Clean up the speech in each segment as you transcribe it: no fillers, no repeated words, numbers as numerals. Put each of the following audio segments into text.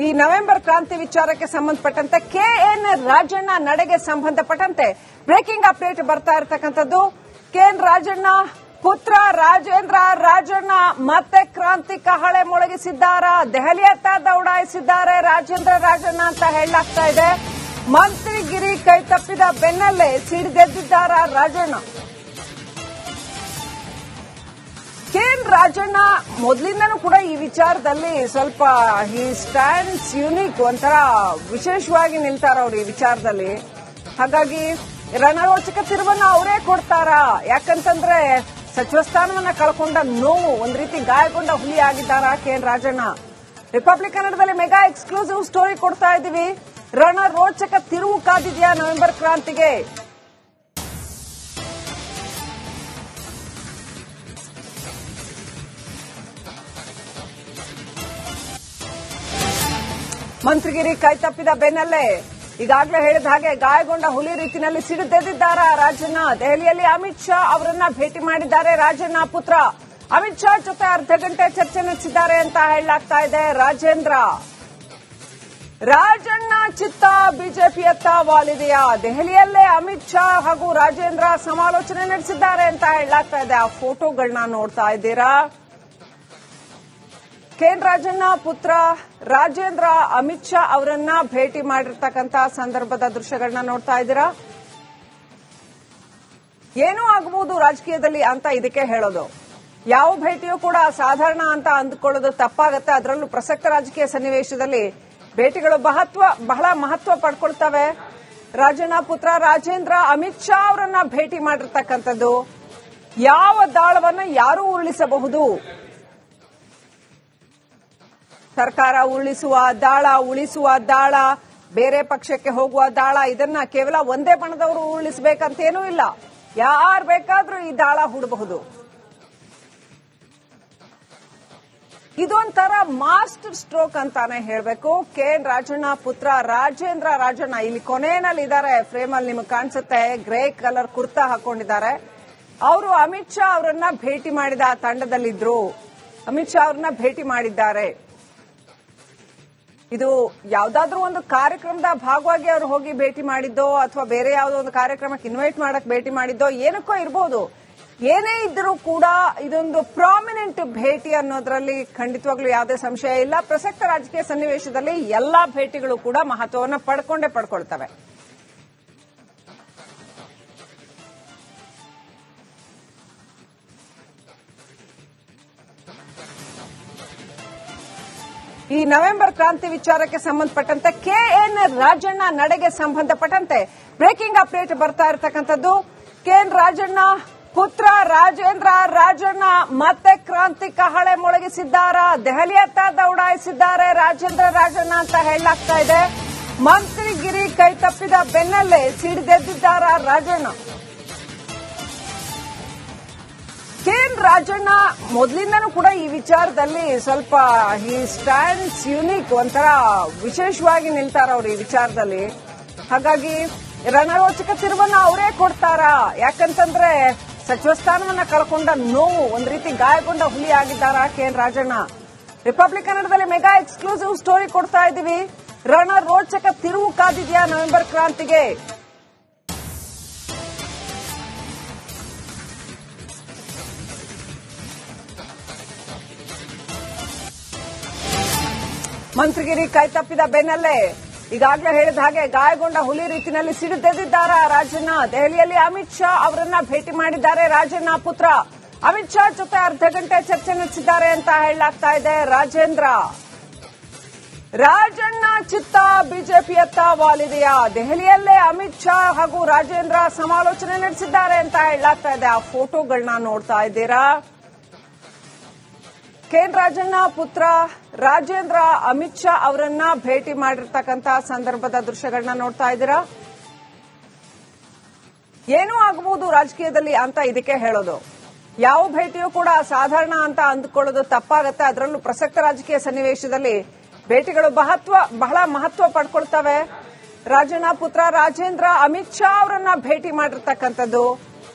ಈ ನವೆಂಬರ್ ಕ್ರಾಂತಿ ವಿಚಾರಕ್ಕೆ ಸಂಬಂಧಪಟ್ಟಂತೆ ಕೆಎನ್ ರಾಜಣ್ಣ ನಡೆಗೆ ಸಂಬಂಧಪಟ್ಟಂತೆ ಬ್ರೇಕಿಂಗ್ ಅಪ್ಡೇಟ್ ಬರ್ತಾ ಇರತಕ್ಕಂಥದ್ದು. ಕೆಎನ್ ರಾಜಣ್ಣ ಪುತ್ರ ರಾಜೇಂದ್ರ ರಾಜಣ್ಣ ಮತ್ತೆ ಕ್ರಾಂತಿ ಕಹಳೆ ಮೊಳಗಿಸಿದ್ದಾರಾ? ದೆಹಲಿಯತ್ತ ದೌಡಾಯಿಸಿದ್ದಾರೆ ರಾಜೇಂದ್ರ ರಾಜಣ್ಣ ಅಂತ ಹೇಳಲಾಗ್ತಾ ಇದೆ. ಮಂತ್ರಿಗಿರಿ ಕೈ ತಪ್ಪಿದ ಬೆನ್ನಲ್ಲೇ ಸಿಡಿದೆದ್ದಿದ್ದಾರಾ ರಾಜಣ್ಣ? ಕೆಎನ್ ರಾಜಣ್ಣ ಮೊದಲಿಂದನೂ ಕೂಡ ಈ ವಿಚಾರದಲ್ಲಿ ಸ್ವಲ್ಪ ಹಿ ಸ್ಟ್ಯಾಂಡ್ಸ್ ಯುನಿಕ್, ಒಂಥರ ವಿಶೇಷವಾಗಿ ನಿಲ್ತಾರ ಅವರು ಈ ವಿಚಾರದಲ್ಲಿ. ಹಾಗಾಗಿ ರಣರೋಚಕ ತಿರುವನ್ನ ಅವರೇ ಕೊಡ್ತಾರಾ? ಯಾಕಂತಂದ್ರೆ ಸಚಿವ ಸ್ಥಾನವನ್ನ ಕಳ್ಕೊಂಡ ನೋವು, ಒಂದ್ ರೀತಿ ಗಾಯಗೊಂಡ ಹುಲಿ ಆಗಿದ್ದಾರಾ ಕೆಎನ್ ರಾಜಣ್ಣ? ರಿಪಬ್ಲಿಕ್ ಕನ್ನಡದಲ್ಲಿ ಮೆಗಾ ಎಕ್ಸ್ಕ್ಲೂಸಿವ್ ಸ್ಟೋರಿ ಕೊಡ್ತಾ ಇದ್ದೀವಿ. ರಣರೋಚಕ ತಿರುವು ಕಾದಿದೆಯಾ ನವೆಂಬರ್ ಕ್ರಾಂತಿಗೆ? ಮಂತ್ರಿಗಿರಿ ಕೈ ತಪ್ಪಿದ ಬೆನ್ನಲ್ಲೇ ಈಗಾಗಲೇ ಹೇಳಿದ ಹಾಗೆ ಗಾಯಗೊಂಡ ಹುಲಿ ರೀತಿಯಲ್ಲಿ ಸಿಡಿದೆದ್ದಿದ್ದಾರಾ ರಾಜಣ್ಣ? ದೆಹಲಿಯಲ್ಲಿ ಅಮಿತ್ ಶಾ ಅವರನ್ನ ಭೇಟಿ ಮಾಡಿದ್ದಾರೆ ರಾಜಣ್ಣ ಪುತ್ರ. ಅಮಿತ್ ಶಾ ಜೊತೆ ಅರ್ಧ ಗಂಟೆ ಚರ್ಚೆ ನಡೆಸಿದ್ದಾರೆ ಅಂತ ಹೇಳಲಾಗ್ತಾ ಇದೆ. ರಾಜಣ್ಣ ಚಿತ್ತ ಬಿಜೆಪಿಯತ್ತ ವಾಲಿದೆಯಾ? ದೆಹಲಿಯಲ್ಲೇ ಅಮಿತ್ ಶಾ ಹಾಗೂ ರಾಜೇಂದ್ರ ಸಮಾಲೋಚನೆ ನಡೆಸಿದ್ದಾರೆ ಅಂತ ಹೇಳಲಾಗ್ತಾ ಇದೆ. ಆ ಫೋಟೋಗಳನ್ನ ನೋಡ್ತಾ ಇದ್ದೀರಾ? ಕೆಎನ್ ರಾಜಣ್ಣ ಪುತ್ರ ರಾಜೇಂದ್ರ ಅಮಿತ್ ಶಾ ಅವರನ್ನ ಭೇಟಿ ಮಾಡಿರ್ತಕ್ಕಂಥ ಸಂದರ್ಭದ ದೃಶ್ಯಗಳನ್ನ ನೋಡ್ತಾ ಇದ್ದೀರಾ? ಏನೂ ಆಗಬಹುದು ರಾಜಕೀಯದಲ್ಲಿ ಅಂತ ಇದಕ್ಕೆ ಹೇಳೋದು. ಯಾವ ಭೇಟಿಯೂ ಕೂಡ ಸಾಧಾರಣ ಅಂತ ಅಂದುಕೊಳ್ಳೋದು ತಪ್ಪಾಗತ್ತೆ. ಅದರಲ್ಲೂ ಪ್ರಸಕ್ತ ರಾಜಕೀಯ ಸನ್ನಿವೇಶದಲ್ಲಿ ಭೇಟಿಗಳು ಬಹಳ ಮಹತ್ವ ಪಡ್ಕೊಳ್ತವೆ. ರಾಜಣ್ಣ ಪುತ್ರ ರಾಜೇಂದ್ರ ಅಮಿತ್ ಶಾ ಅವರನ್ನ ಭೇಟಿ ಮಾಡಿರ್ತಕ್ಕಂಥದ್ದು. ಯಾವ ದಾಳವನ್ನ ಯಾರೂ ಉರುಳಿಸಬಹುದು? ಸರ್ಕಾರ ಉಳಿಸುವ ದಾಳ, ಬೇರೆ ಪಕ್ಷಕ್ಕೆ ಹೋಗುವ ದಾಳ, ಇದನ್ನ ಕೇವಲ ಒಂದೇ ಬಣದವರು ಉರುಳಿಸಬೇಕಂತೇನೂ ಇಲ್ಲ. ಯಾರು ಬೇಕಾದ್ರೂ ಈ ದಾಳ ಹೂಡಬಹುದು. ಇದೊಂಥರ ಮಾಸ್ಟರ್ ಸ್ಟ್ರೋಕ್ ಅಂತಾನೆ ಹೇಳಬೇಕು. ಕೆಎನ್ ರಾಜಣ್ಣ ಪುತ್ರ ರಾಜೇಂದ್ರ ರಾಜಣ್ಣ ಇಲ್ಲಿ ಕೊನೆಯಲ್ಲಿ ಇದ್ದಾರೆ. ಫ್ರೇಮ್ ಅಲ್ಲಿ ನಿಮಗೆ ಕಾಣಿಸುತ್ತೆ, ಗ್ರೇ ಕಲರ್ ಕುರ್ತಾ ಹಾಕೊಂಡಿದ್ದಾರೆ. ಅವರು ಅಮಿತ್ ಶಾ ಅವರನ್ನ ಭೇಟಿ ಮಾಡಿದ ತಂಡದಲ್ಲಿದ್ರು. ಅಮಿತ್ ಶಾ ಅವರನ್ನ ಭೇಟಿ ಮಾಡಿದ್ದಾರೆ. ಇದು ಯಾವ್ದಾದ್ರೂ ಒಂದು ಕಾರ್ಯಕ್ರಮದ ಭಾಗವಾಗಿ ಅವರು ಹೋಗಿ ಭೇಟಿ ಮಾಡಿದ್ದೋ ಅಥವಾ ಬೇರೆ ಯಾವುದೋ ಒಂದು ಕಾರ್ಯಕ್ರಮಕ್ಕೆ ಇನ್ವೈಟ್ ಮಾಡಕ್ ಭೇಟಿ ಮಾಡಿದ್ದೋ ಏನಕ್ಕೋ ಇರಬಹುದು. ಏನೇ ಇದ್ರೂ ಕೂಡ ಇದೊಂದು ಪ್ರಾಮಿನೆಂಟ್ ಭೇಟಿ ಅನ್ನೋದ್ರಲ್ಲಿ ಖಂಡಿತವಾಗ್ಲೂ ಯಾವುದೇ ಸಂಶಯ ಇಲ್ಲ. ಪ್ರಸಕ್ತ ರಾಜಕೀಯ ಸನ್ನಿವೇಶದಲ್ಲಿ ಎಲ್ಲಾ ಭೇಟಿಗಳು ಕೂಡ ಮಹತ್ವವನ್ನು ಪಡ್ಕೊಳ್ತವೆ. ಈ ನವೆಂಬರ್ ಕ್ರಾಂತಿ ವಿಚಾರಕ್ಕೆ ಸಂಬಂಧಪಟ್ಟಂತೆ ಕೆಎನ್ ರಾಜಣ್ಣ ನಡೆಗೆ ಸಂಬಂಧಪಟ್ಟಂತೆ ಬ್ರೇಕಿಂಗ್ ಅಪ್ಡೇಟ್ ಬರ್ತಾ ಇರತಕ್ಕಂಥದ್ದು. ಕೆಎನ್ ರಾಜಣ್ಣ ಪುತ್ರ ರಾಜೇಂದ್ರ ರಾಜಣ್ಣ ಮತ್ತೆ ಕ್ರಾಂತಿ ಕಹಳೆ ಮೊಳಗಿಸಿದ್ದಾರಾ? ದೆಹಲಿಯತ್ತ ದೌಡಾಯಿಸಿದ್ದಾರೆ ರಾಜೇಂದ್ರ ರಾಜಣ್ಣ ಅಂತ ಹೇಳಲಾಗ್ತಾ ಇದೆ. ಮಂತ್ರಿಗಿರಿ ಕೈ ತಪ್ಪಿದ ಬೆನ್ನಲ್ಲೇ ಸಿಡಿದೆದ್ದಿದ್ದಾರಾ ರಾಜಣ್ಣ? ಕೆಎನ್ ರಾಜಣ್ಣ ಮೊದಲಿಂದನೂ ಕೂಡ ಈ ವಿಚಾರದಲ್ಲಿ ಸ್ವಲ್ಪ ಹಿ ಸ್ಟ್ಯಾಂಡ್ಸ್ ಯುನಿಕ್, ಒಂಥರ ವಿಶೇಷವಾಗಿ ನಿಲ್ತಾರ ಅವರು ಈ ವಿಚಾರದಲ್ಲಿ. ಹಾಗಾಗಿ ರಣರೋಚಕ ತಿರುವನ್ನ ಅವರೇ ಕೊಡ್ತಾರಾ? ಯಾಕಂತಂದ್ರೆ ಸಚಿವ ಸ್ಥಾನವನ್ನ ಕಳ್ಕೊಂಡ ನೋವು, ಒಂದ್ ರೀತಿ ಗಾಯಗೊಂಡ ಹುಲಿ ಆಗಿದ್ದಾರಾ ಕೆಎನ್ ರಾಜಣ್ಣ? ರಿಪಬ್ಲಿಕ್ ಕನ್ನಡದಲ್ಲಿ ಮೆಗಾ ಎಕ್ಸ್ಕ್ಲೂಸಿವ್ ಸ್ಟೋರಿ ಕೊಡ್ತಾ ಇದ್ದೀವಿ. ರಣರೋಚಕ ತಿರುವು ಕಾದಿದೆಯಾ ನವೆಂಬರ್ ಕ್ರಾಂತಿಗೆ? ಮಂತ್ರಿಗಿರಿ ಕೈ ತಪ್ಪಿದ ಬೆನ್ನಲ್ಲೇ ಈಗಾಗಲೇ ಹೇಳಿದ ಹಾಗೆ ಗಾಯಗೊಂಡ ಹುಲಿ ರೀತಿಯಲ್ಲಿ ಸಿಡಿದೆದ್ದಿದ್ದಾರಾ ರಾಜಣ್ಣ? ದೆಹಲಿಯಲ್ಲಿ ಅಮಿತ್ ಶಾ ಅವರನ್ನ ಭೇಟಿ ಮಾಡಿದ್ದಾರೆ ರಾಜಣ್ಣ ಪುತ್ರ. ಅಮಿತ್ ಶಾ ಜೊತೆ ಅರ್ಧ ಗಂಟೆ ಚರ್ಚೆ ನಡೆಸಿದ್ದಾರೆ ಅಂತ ಹೇಳಲಾಗ್ತಾ ಇದೆ. ರಾಜಣ್ಣ ಚಿತ್ತ ಬಿಜೆಪಿಯತ್ತ ವಾಲಿದೆಯಾ? ದೆಹಲಿಯಲ್ಲೇ ಅಮಿತ್ ಶಾ ಹಾಗೂ ರಾಜೇಂದ್ರ ಸಮಾಲೋಚನೆ ನಡೆಸಿದ್ದಾರೆ ಅಂತ ಹೇಳಲಾಗ್ತಾ ಇದೆ. ಆ ಫೋಟೋಗಳನ್ನ ನೋಡ್ತಾ ಇದ್ದೀರಾ? ಕೆಎನ್ ರಾಜಣ್ಣ ಪುತ್ರ ರಾಜೇಂದ್ರ ಅಮಿತ್ ಶಾ ಅವರನ್ನ ಭೇಟಿ ಮಾಡಿರ್ತಕ್ಕಂಥ ಸಂದರ್ಭದ ದೃಶ್ಯಗಳನ್ನ ನೋಡ್ತಾ ಇದ್ದೀರಾ? ಏನೂ ಆಗಬಹುದು ರಾಜಕೀಯದಲ್ಲಿ ಅಂತ ಇದಕ್ಕೆ ಹೇಳೋದು. ಯಾವ ಭೇಟಿಯೂ ಕೂಡ ಸಾಧಾರಣ ಅಂತ ಅಂದುಕೊಳ್ಳೋದು ತಪ್ಪಾಗತ್ತೆ. ಅದರಲ್ಲೂ ಪ್ರಸಕ್ತ ರಾಜಕೀಯ ಸನ್ನಿವೇಶದಲ್ಲಿ ಭೇಟಿಗಳು ಬಹಳ ಮಹತ್ವ ಪಡ್ಕೊಳ್ತವೆ. ರಾಜಣ್ಣ ಪುತ್ರ ರಾಜೇಂದ್ರ ಅಮಿತ್ ಶಾ ಅವರನ್ನ ಭೇಟಿ ಮಾಡಿರ್ತಕ್ಕಂಥದ್ದು.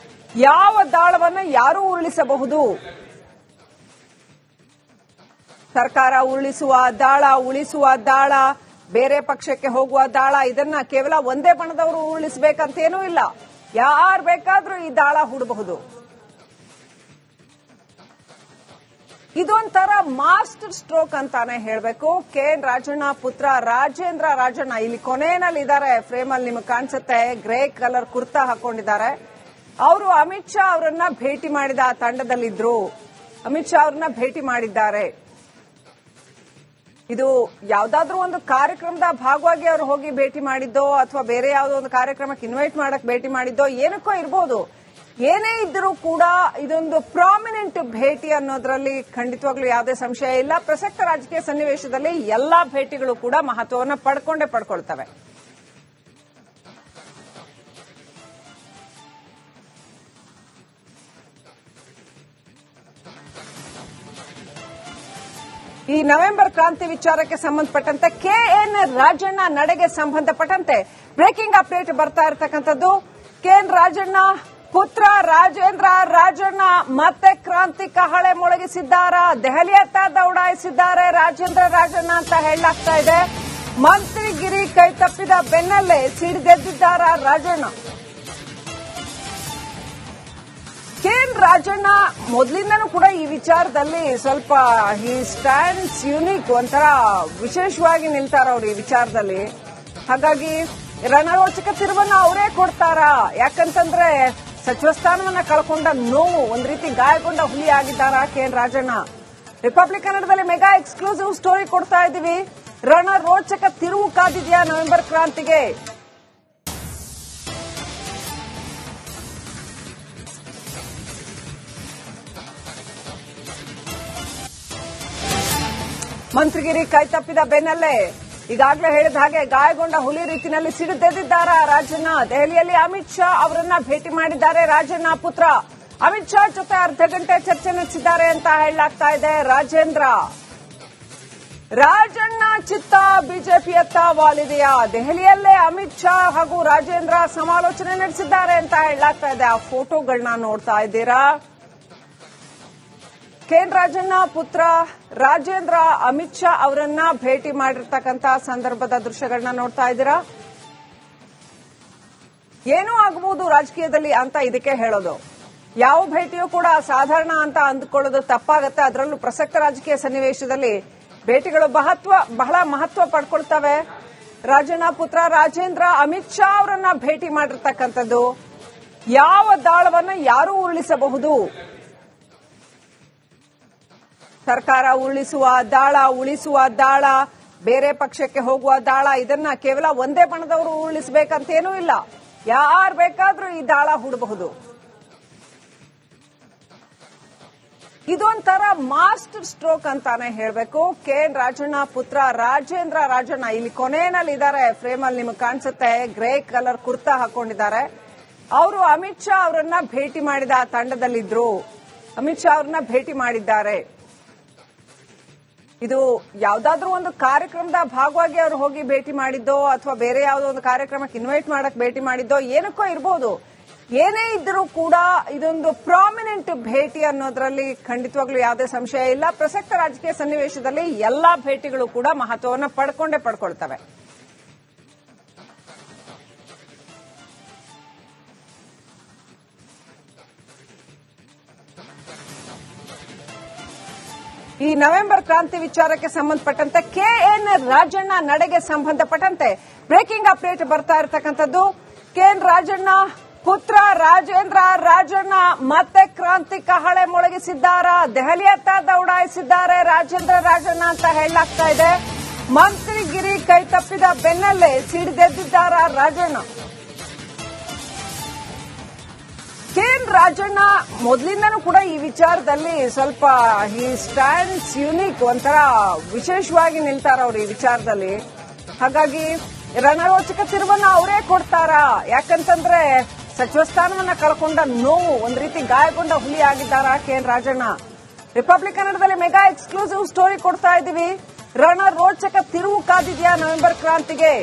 ಯಾವ ದಾಳವನ್ನ ಯಾರೂ ಉರುಳಿಸಬಹುದು? ಸರ್ಕಾರ ಉಳಿಸುವ ದಾಳ ಬೇರೆ ಪಕ್ಷಕ್ಕೆ ಹೋಗುವ ದಾಳ ಇದನ್ನ ಕೇವಲ ಒಂದೇ ಬಣದವರು ಉರುಳಿಸಬೇಕಂತೇನೂ ಇಲ್ಲ. ಯಾರು ಬೇಕಾದ್ರೂ ಈ ದಾಳ ಹೂಡಬಹುದು. ಇದೊಂಥರ ಮಾಸ್ಟರ್ ಸ್ಟ್ರೋಕ್ ಅಂತಾನೆ ಹೇಳಬೇಕು. KN ರಾಜಣ್ಣ ಪುತ್ರ ರಾಜೇಂದ್ರ ರಾಜಣ್ಣ ಇಲ್ಲಿ ಕೊನೆಯಲ್ಲಿ ಇದ್ದಾರೆ. ಫ್ರೇಮ್ ಅಲ್ಲಿ ನಿಮಗೆ ಕಾಣಿಸುತ್ತೆ, ಗ್ರೇ ಕಲರ್ ಕುರ್ತಾ ಹಾಕೊಂಡಿದ್ದಾರೆ. ಅವರು ಅಮಿತ್ ಶಾ ಅವರನ್ನ ಭೇಟಿ ಮಾಡಿದ ತಂಡದಲ್ಲಿದ್ರು. ಅಮಿತ್ ಶಾ ಅವರನ್ನ ಭೇಟಿ ಮಾಡಿದ್ದಾರೆ. ಇದು ಯಾವ್ದಾದ್ರೂ ಒಂದು ಕಾರ್ಯಕ್ರಮದ ಭಾಗವಾಗಿ ಅವರು ಹೋಗಿ ಭೇಟಿ ಮಾಡಿದ್ದೋ ಅಥವಾ ಬೇರೆ ಯಾವುದೋ ಒಂದು ಕಾರ್ಯಕ್ರಮಕ್ಕೆ ಇನ್ವೈಟ್ ಮಾಡಕ್ ಭೇಟಿ ಮಾಡಿದ್ದೋ ಏನಕ್ಕೋ ಇರಬಹುದು. ಏನೇ ಇದ್ರೂ ಕೂಡ ಇದೊಂದು ಪ್ರಾಮಿನೆಂಟ್ ಭೇಟಿ ಅನ್ನೋದ್ರಲ್ಲಿ ಖಂಡಿತವಾಗ್ಲೂ ಯಾವುದೇ ಸಂಶಯ ಇಲ್ಲ. ಪ್ರಸಕ್ತ ರಾಜಕೀಯ ಸನ್ನಿವೇಶದಲ್ಲಿ ಎಲ್ಲಾ ಭೇಟಿಗಳು ಕೂಡ ಮಹತ್ವವನ್ನು ಪಡ್ಕೊಳ್ತವೆ. ಈ ನವೆಂಬರ್ ಕ್ರಾಂತಿ ವಿಚಾರಕ್ಕೆ ಸಂಬಂಧಪಟ್ಟಂತೆ KN ರಾಜಣ್ಣ ನಡೆಗೆ ಸಂಬಂಧಪಟ್ಟಂತೆ ಬ್ರೇಕಿಂಗ್ ಅಪ್ಡೇಟ್ ಬರ್ತಾ ಇರತಕ್ಕಂಥದ್ದು. KN ರಾಜಣ್ಣ ಪುತ್ರ ರಾಜೇಂದ್ರ ರಾಜಣ್ಣ ಮತ್ತೆ ಕ್ರಾಂತಿ ಕಹಳೆ ಮೊಳಗಿಸಿದ್ದಾರಾ? ದೆಹಲಿಯತ್ತ ದೌಡಾಯಿಸಿದ್ದಾರೆ ರಾಜೇಂದ್ರ ರಾಜಣ್ಣ ಅಂತ ಹೇಳಲಾಗ್ತಾ ಇದೆ. ಮಂತ್ರಿಗಿರಿ ಕೈ ತಪ್ಪಿದ ಬೆನ್ನಲ್ಲೇ ಸಿಡಿದೆದ್ದಿದ್ದಾರಾ ರಾಜಣ್ಣ? KN ರಾಜಣ್ಣ ಮೊದಲಿಂದನೂ ಕೂಡ ಈ ವಿಚಾರದಲ್ಲಿ ಸ್ವಲ್ಪ ಈ ಸ್ಟ್ಯಾಂಡ್ಸ್ ಯುನಿಕ್, ಒಂಥರ ವಿಶೇಷವಾಗಿ ನಿಲ್ತಾರ ಅವರು ಈ ವಿಚಾರದಲ್ಲಿ. ಹಾಗಾಗಿ ರಣರೋಚಕ ತಿರುವನ್ನ ಅವರೇ ಕೊಡ್ತಾರಾ? ಯಾಕಂತಂದ್ರೆ ಸಚಿವ ಸ್ಥಾನವನ್ನ ಕಳ್ಕೊಂಡ ನೋವು, ಒಂದ್ ರೀತಿ ಗಾಯಗೊಂಡ ಹುಲಿ ಆಗಿದ್ದಾರಾ KN ರಾಜಣ್ಣ? ರಿಪಬ್ಲಿಕ್ ಕನ್ನಡದಲ್ಲಿ ಮೆಗಾ ಎಕ್ಸ್ಕ್ಲೂಸಿವ್ ಸ್ಟೋರಿ ಕೊಡ್ತಾ ಇದ್ದೀವಿ. ರಣರೋಚಕ ತಿರುವು ಕಾದಿದೆಯಾ ನವೆಂಬರ್ ಕ್ರಾಂತಿಗೆ? ಮಂತ್ರಿಗಿರಿ ಕೈ ತಪ್ಪಿದ ಬೆನ್ನಲ್ಲೇ ಈಗಾಗಲೇ ಹೇಳಿದ ಹಾಗೆ ಗಾಯಗೊಂಡ ಹುಲಿ ರೀತಿಯಲ್ಲಿ ಸಿಡಿದೆದ್ದಿದ್ದಾರಾ ರಾಜಣ್ಣ? ದೆಹಲಿಯಲ್ಲಿ ಅಮಿತ್ ಶಾ ಅವರನ್ನ ಭೇಟಿ ಮಾಡಿದ್ದಾರೆ ರಾಜಣ್ಣ ಪುತ್ರ. ಅಮಿತ್ ಶಾ ಜೊತೆ ಅರ್ಧ ಗಂಟೆ ಚರ್ಚೆ ನಡೆಸಿದ್ದಾರೆ ಅಂತ ಹೇಳಲಾಗ್ತಾ ಇದೆ. ರಾಜಣ್ಣ ಚಿತ್ತ ಬಿಜೆಪಿಯತ್ತ ವಾಲಿದೆಯಾ? ದೆಹಲಿಯಲ್ಲೇ ಅಮಿತ್ ಶಾ ಹಾಗೂ ರಾಜೇಂದ್ರ ಸಮಾಲೋಚನೆ ನಡೆಸಿದ್ದಾರೆ ಅಂತ ಹೇಳಲಾಗ್ತಾ ಇದೆ. ಆ ಫೋಟೋಗಳನ್ನ ನೋಡ್ತಾ ಇದ್ದೀರಾ. KN ರಾಜಣ್ಣ ಪುತ್ರ ರಾಜೇಂದ್ರ ಅಮಿತ್ ಶಾ ಅವರನ್ನ ಭೇಟಿ ಮಾಡಿರ್ತಕ್ಕಂಥ ಸಂದರ್ಭದ ದೃಶ್ಯಗಳನ್ನ ನೋಡ್ತಾ ಇದ್ದೀರಾ. ಏನೂ ಆಗಬಹುದು ರಾಜಕೀಯದಲ್ಲಿ ಅಂತ ಇದಕ್ಕೆ ಹೇಳೋದು. ಯಾವ ಭೇಟಿಯೂ ಕೂಡ ಸಾಧಾರಣ ಅಂತ ಅಂದುಕೊಳ್ಳೋದು ತಪ್ಪಾಗತ್ತೆ. ಅದರಲ್ಲೂ ಪ್ರಸಕ್ತ ರಾಜಕೀಯ ಸನ್ನಿವೇಶದಲ್ಲಿ ಭೇಟಿಗಳು ಬಹಳ ಮಹತ್ವ ಪಡ್ಕೊಳ್ತವೆ. ರಾಜಣ್ಣ ಪುತ್ರ ರಾಜೇಂದ್ರ ಅಮಿತ್ ಶಾ ಅವರನ್ನ ಭೇಟಿ ಮಾಡಿರ್ತಕ್ಕಂಥದ್ದು. ಯಾವ ದಾಳವನ್ನ ಯಾರೂ ಉರುಳಿಸಬಹುದು? ಸರ್ಕಾರ ಉಳಿಸುವ ದಾಳ ಬೇರೆ ಪಕ್ಷಕ್ಕೆ ಹೋಗುವ ದಾಳ ಇದನ್ನ ಕೇವಲ ಒಂದೇ ಬಣದವರು ಉರುಳಿಸಬೇಕಂತೇನೂ ಇಲ್ಲ. ಯಾರು ಬೇಕಾದ್ರೂ ಈ ದಾಳ ಹೂಡಬಹುದು. ಇದೊಂಥರ ಮಾಸ್ಟರ್ ಸ್ಟ್ರೋಕ್ ಅಂತಾನೆ ಹೇಳಬೇಕು. KN ರಾಜಣ್ಣ ಪುತ್ರ ರಾಜೇಂದ್ರ ರಾಜಣ್ಣ ಇಲ್ಲಿ ಕೊನೆಯಲ್ಲಿ ಇದ್ದಾರೆ. ಫ್ರೇಮ್ ಅಲ್ಲಿ ನಿಮಗೆ ಕಾಣಿಸುತ್ತೆ, ಗ್ರೇ ಕಲರ್ ಕುರ್ತಾ ಹಾಕೊಂಡಿದ್ದಾರೆ. ಅವರು ಅಮಿತ್ ಶಾ ಅವರನ್ನ ಭೇಟಿ ಮಾಡಿದ ತಂಡದಲ್ಲಿದ್ರು. ಅಮಿತ್ ಶಾ ಅವರನ್ನ ಭೇಟಿ ಮಾಡಿದ್ದಾರೆ. ಇದು ಯಾವ್ದಾದ್ರೂ ಒಂದು ಕಾರ್ಯಕ್ರಮದ ಭಾಗವಾಗಿ ಅವರು ಹೋಗಿ ಭೇಟಿ ಮಾಡಿದ್ದೋ ಅಥವಾ ಬೇರೆ ಯಾವುದೋ ಒಂದು ಕಾರ್ಯಕ್ರಮಕ್ಕೆ ಇನ್ವೈಟ್ ಮಾಡಕ್ ಭೇಟಿ ಮಾಡಿದ್ದೋ ಏನಕ್ಕೋ ಇರಬಹುದು. ಏನೇ ಇದ್ರೂ ಕೂಡ ಇದೊಂದು ಪ್ರಾಮಿನೆಂಟ್ ಭೇಟಿ ಅನ್ನೋದ್ರಲ್ಲಿ ಖಂಡಿತವಾಗ್ಲೂ ಯಾವುದೇ ಸಂಶಯ ಇಲ್ಲ. ಪ್ರಸಕ್ತ ರಾಜಕೀಯ ಸನ್ನಿವೇಶದಲ್ಲಿ ಎಲ್ಲಾ ಭೇಟಿಗಳು ಕೂಡ ಮಹತ್ವವನ್ನು ಪಡ್ಕೊಳ್ತವೆ. ಈ ನವೆಂಬರ್ ಕ್ರಾಂತಿ ವಿಚಾರಕ್ಕೆ ಸಂಬಂಧಪಟ್ಟಂತೆ KN ರಾಜಣ್ಣ ನಡೆಗೆ ಸಂಬಂಧಪಟ್ಟಂತೆ ಬ್ರೇಕಿಂಗ್ ಅಪ್ಡೇಟ್ ಬರ್ತಾ ಇರತಕ್ಕಂಥದ್ದು. KN ರಾಜಣ್ಣ ಪುತ್ರ ರಾಜೇಂದ್ರ ರಾಜಣ್ಣ ಮತ್ತೆ ಕ್ರಾಂತಿ ಕಹಳೆ ಮೊಳಗಿಸಿದ್ದಾರಾ? ದೆಹಲಿಯತ್ತ ದೌಡಾಯಿಸಿದ್ದಾರೆ ರಾಜೇಂದ್ರ ರಾಜಣ್ಣ ಅಂತ ಹೇಳಲಾಗ್ತಾ ಇದೆ. ಮಂತ್ರಿಗಿರಿ ಕೈ ತಪ್ಪಿದ ಬೆನ್ನಲ್ಲೇ ಸಿಡಿದೆದ್ದಿದ್ದಾರಾ ರಾಜಣ್ಣ? KN ರಾಜಣ್ಣ ಮೊದಲಿಂದನೂ ಕೂಡ ಈ ವಿಚಾರದಲ್ಲಿ ಸ್ವಲ್ಪ ಈ ಸ್ಟ್ಯಾಂಡ್ಸ್ ಯುನಿಕ್, ಒಂಥರ ವಿಶೇಷವಾಗಿ ನಿಲ್ತಾರ ಅವರು ಈ ವಿಚಾರದಲ್ಲಿ. ಹಾಗಾಗಿ ರಣರೋಚಕ ತಿರುವನ್ನ ಅವರೇ ಕೊಡ್ತಾರಾ? ಯಾಕಂತಂದ್ರೆ ಸಚಿವ ಸ್ಥಾನವನ್ನ ಕಳ್ಕೊಂಡ ನೋವು, ಒಂದ್ ರೀತಿ ಗಾಯಗೊಂಡ ಹುಲಿ ಆಗಿದ್ದಾರಾ KN ರಾಜಣ್ಣ? ರಿಪಬ್ಲಿಕ್ ಕನ್ನಡದಲ್ಲಿ ಮೆಗಾ ಎಕ್ಸ್ಕ್ಲೂಸಿವ್ ಸ್ಟೋರಿ ಕೊಡ್ತಾ ಇದ್ದೀವಿ. ರಣರೋಚಕ ತಿರುವು ಕಾದಿದೆಯಾ ನವೆಂಬರ್ ಕ್ರಾಂತಿಗೆ?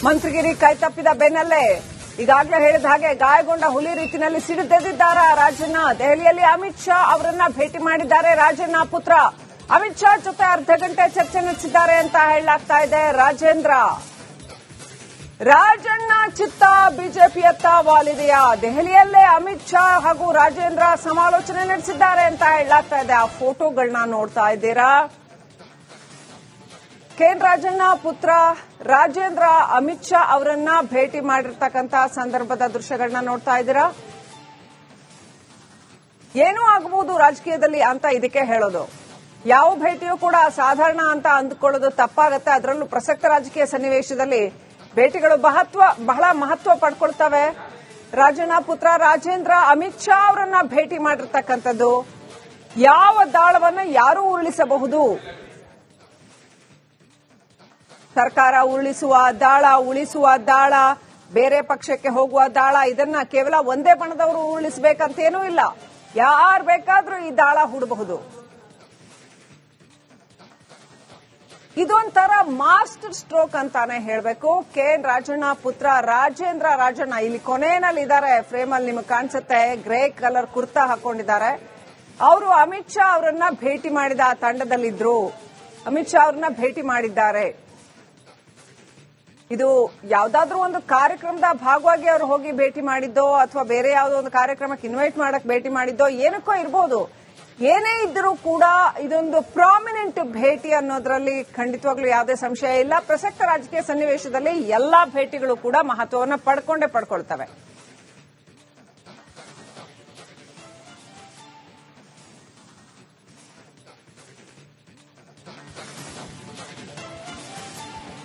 ಮಂತ್ರಿಗಿರಿ ಕೈತಪ್ಪಿದ ಬೆನ್ನಲ್ಲೇ ಈಗಾಗಲೇ ಹೇಳಿದ ಹಾಗೆ ಗಾಯಗೊಂಡ ಹುಲಿ ರೀತಿಯಲ್ಲಿ ಸಿಡಿದೆದ್ದಿದ್ದಾರೆ ರಾಜಣ್ಣ. ದೆಹಲಿಯಲ್ಲಿ ಅಮಿತ್ ಶಾ ಅವರನ್ನ ಭೇಟಿ ಮಾಡಿದ್ದಾರೆ ರಾಜಣ್ಣ ಪುತ್ರ. ಅಮಿತ್ ಶಾ ಜೊತೆ ಅರ್ಧ ಗಂಟೆ ಚರ್ಚೆ ನಡೆಸಿದ್ದಾರೆ ಅಂತ ಹೇಳಲಾಗ್ತಾ ಇದೆ. ರಾಜಣ್ಣ ಚಿತ್ತ ಬಿಜೆಪಿಯತ್ತ ವಾಲಿದೆಯಾ? ದೆಹಲಿಯಲ್ಲೇ ಅಮಿತ್ ಶಾ ಹಾಗೂ ರಾಜೇಂದ್ರ ಸಮಾಲೋಚನೆ ನಡೆಸಿದ್ದಾರೆ ಅಂತ ಹೇಳಲಾಗ್ತಾ ಇದೆ. ಆ ಫೋಟೋಗಳನ್ನ ನೋಡ್ತಾ ಇದ್ದೀರಾ. ಕೆಎನ್ ರಾಜಣ್ಣ ಪುತ್ರ ರಾಜೇಂದ್ರ ಅಮಿತ್ ಶಾ ಅವರನ್ನ ಭೇಟಿ ಮಾಡಿರ್ತಕ್ಕಂಥ ಸಂದರ್ಭದ ದೃಶ್ಯಗಳನ್ನ ನೋಡ್ತಾ ಇದ್ದೀರಾ. ಏನೂ ಆಗಬಹುದು ರಾಜಕೀಯದಲ್ಲಿ ಅಂತ ಇದಕ್ಕೆ ಹೇಳೋದು. ಯಾವ ಭೇಟಿಯೂ ಕೂಡ ಸಾಧಾರಣ ಅಂತ ಅಂದುಕೊಳ್ಳೋದು ತಪ್ಪಾಗತ್ತೆ. ಅದರಲ್ಲೂ ಪ್ರಸಕ್ತ ರಾಜಕೀಯ ಸನ್ನಿವೇಶದಲ್ಲಿ ಭೇಟಿಗಳು ಬಹಳ ಮಹತ್ವ ಪಡ್ಕೊಳ್ತವೆ. ರಾಜಣ್ಣ ಪುತ್ರ ರಾಜೇಂದ್ರ ಅಮಿತ್ ಶಾ ಅವರನ್ನ ಭೇಟಿ ಮಾಡಿರ್ತಕ್ಕಂಥದ್ದು. ಯಾವ ದಾಳವನ್ನ ಯಾರು ಉರುಳಿಸಬಹುದು? ಸರ್ಕಾರ ಉಳಿಸುವ ದಾಳ, ಬೇರೆ ಪಕ್ಷಕ್ಕೆ ಹೋಗುವ ದಾಳ, ಇದನ್ನ ಕೇವಲ ಒಂದೇ ಬಣದವರು ಉರುಳಿಸಬೇಕಂತೇನೂ ಇಲ್ಲ. ಯಾರು ಬೇಕಾದ್ರೂ ಈ ದಾಳ ಹೂಡಬಹುದು. ಇದೊಂಥರ ಮಾಸ್ಟರ್ ಸ್ಟ್ರೋಕ್ ಅಂತಾನೆ ಹೇಳಬೇಕು. ಕೆಎನ್ ರಾಜಣ್ಣ ಪುತ್ರ ರಾಜಣ್ಣ ಇಲ್ಲಿ ಕೊನೆಯಲ್ಲಿ ಇದ್ದಾರೆ. ಫ್ರೇಮ್ ಅಲ್ಲಿ ನಿಮಗೆ ಕಾಣಿಸುತ್ತೆ. ಗ್ರೇ ಕಲರ್ ಕುರ್ತಾ ಹಾಕೊಂಡಿದ್ದಾರೆ. ಅವರು ಅಮಿತ್ ಶಾ ಅವರನ್ನ ಭೇಟಿ ಮಾಡಿದ ತಂಡದಲ್ಲಿದ್ರು. ಅಮಿತ್ ಶಾ ಅವರನ್ನ ಭೇಟಿ ಮಾಡಿದ್ದಾರೆ. ಇದು ಯಾವ್ದಾದ್ರೂ ಒಂದು ಕಾರ್ಯಕ್ರಮದ ಭಾಗವಾಗಿ ಅವರು ಹೋಗಿ ಭೇಟಿ ಮಾಡಿದ್ದೋ ಅಥವಾ ಬೇರೆ ಯಾವುದೋ ಒಂದು ಕಾರ್ಯಕ್ರಮಕ್ಕೆ ಇನ್ವೈಟ್ ಮಾಡಕ್ ಭೇಟಿ ಮಾಡಿದ್ದೋ ಏನಕ್ಕೋ ಇರಬಹುದು. ಏನೇ ಇದ್ರೂ ಕೂಡ ಇದೊಂದು ಪ್ರಾಮಿನೆಂಟ್ ಭೇಟಿ ಅನ್ನೋದ್ರಲ್ಲಿ ಖಂಡಿತವಾಗ್ಲೂ ಯಾವುದೇ ಸಂಶಯ ಇಲ್ಲ. ಪ್ರಸಕ್ತ ರಾಜಕೀಯ ಸನ್ನಿವೇಶದಲ್ಲಿ ಎಲ್ಲಾ ಭೇಟಿಗಳು ಕೂಡ ಮಹತ್ವವನ್ನು ಪಡ್ಕೊಳ್ತವೆ.